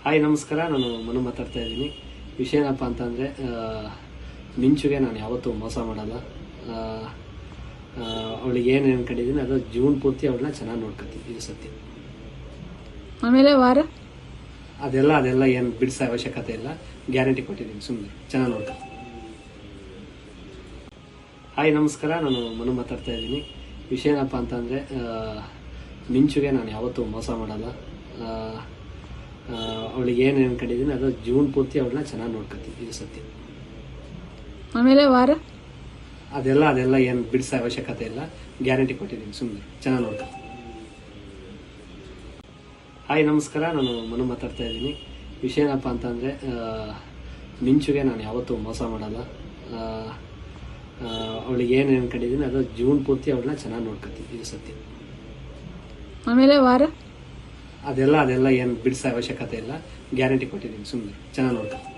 Hi ನಮಸ್ಕಾರ, ನಾನು ಮನು ಮಾತಾಡ್ತಾ ಇದ್ದೀನಿ. ವಿಷಯ ಏನಪ್ಪ ಅಂತಂದರೆ, ಮಿಂಚುಗೆ ನಾನು ಯಾವತ್ತೂ ಮೋಸ ಮಾಡಲ್ಲ. ಅವಳಿಗೆ ಏನು ಅನ್ಕೊಂಡಿದ್ದೀನಿ ಅದು ಜೀವನ ಪೂರ್ತಿ ಅವಳನ್ನ ಚೆನ್ನಾಗಿ ನೋಡ್ಕೊತೀನಿ, ಇದು ಸತ್ಯ. ಆಮೇಲೆ ವಾರ ಅದೆಲ್ಲ ಏನು ಬಿಡಿಸೋ ಅವಶ್ಯಕತೆ ಇಲ್ಲ, ಗ್ಯಾರಂಟಿ ಕೊಟ್ಟಿದ್ದೀನಿ, ಸುಮ್ಮನೆ ಚೆನ್ನಾಗಿ ನೋಡ್ಕೊತೀನಿ. ಹಾಯ್ ನಮಸ್ಕಾರ, ನಾನು ಮನು ಮಾತಾಡ್ತಾ ಇದ್ದೀನಿ. ವಿಷಯ ಏನಪ್ಪ ಅಂತಂದರೆ, ಮಿಂಚುಗೆ ನಾನು ಯಾವತ್ತೂ ಮೋಸ ಮಾಡಲ್ಲ. ಅವಳಿಗೆ ಏನು ಅನ್ಕೊಂಡಿದ್ದೀನಿ ಅದು ಜೀವನ ಪೂರ್ತಿ ಅವಳನ್ನ ಚೆನ್ನಾಗಿ ನೋಡ್ಕೊತೀನಿ, ಇದು ಸತ್ಯ. ಆಮೇಲೆ ವಾರ ಅದೆಲ್ಲ ಏನು ಬಿಡಿಸೋ ಅವಶ್ಯಕತೆ ಇಲ್ಲ, ಗ್ಯಾರಂಟಿ ಕೊಟ್ಟಿದ್ದೀನಿ, ಸುಮ್ಮನೆ ಚೆನ್ನಾಗಿ ನೋಡ್ಕೊತೀನಿ. ಹಾಯ್ ನಮಸ್ಕಾರ, ನಾನು ಮನು ಮಾತಾಡ್ತಾ ಇದ್ದೀನಿ. ವಿಷಯ ಏನಪ್ಪ ಅಂತಂದರೆ, ಮಿಂಚುಗೆ ನಾನು ಯಾವತ್ತೂ ಮೋಸ ಮಾಡಲ್ಲ. ಅವಳಿಗೆ ಏನು ಅನ್ಕೊಂಡಿದ್ದೀನಿ ಅದು ಜೀವನ ಪೂರ್ತಿ ಅವಳನ್ನ ಚೆನ್ನಾಗಿ ನೋಡ್ಕೊತೀನಿ, ಇದು ಸತ್ಯ. ಆಮೇಲೆ ವಾರ ಅದೆಲ್ಲ ಏನು ಬಿಡಿಸೋ ಅವಶ್ಯಕತೆ ಇಲ್ಲ, ಗ್ಯಾರಂಟಿ ಕೊಟ್ಟಿದ್ದೀನಿ, ಸುಮ್ಮನೆ ಚೆನ್ನಾಗಿ ನೋಡ್ಕೊತೀನಿ.